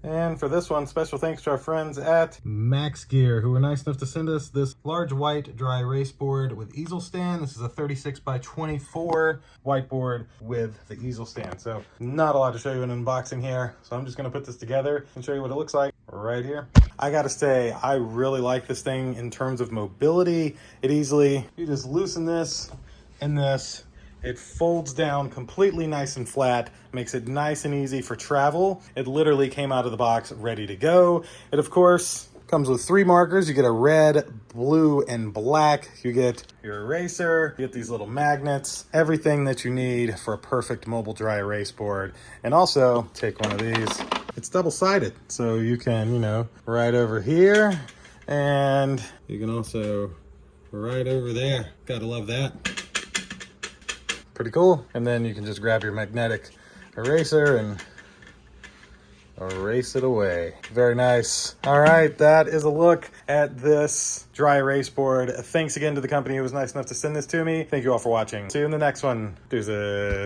And for this one, special thanks to our friends at MaxGear, who were nice enough to send us this large white dry erase board with easel stand. This is a 36 by 24 whiteboard with the easel stand. So not a lot to show you in unboxing here. So I'm just gonna put this together and show you what it looks like right here. I gotta say, I really like this thing in terms of mobility. You just loosen this and this. It folds down completely nice and flat, makes it nice and easy for travel. It literally came out of the box ready to go. It, of course, comes with 3 markers. You get a red, blue, and black. You get your eraser, you get these little magnets, everything that you need for a perfect mobile dry erase board. And also, take one of these. It's double-sided, so you can, you know, write over here, and you can also write over there. Gotta love that. Pretty cool. And then you can just grab your magnetic eraser and erase it away. Very nice. All right, that is a look at this dry erase board. Thanks again to the company who was nice enough to send this to me. Thank you all for watching. See you in the next one. Deuces.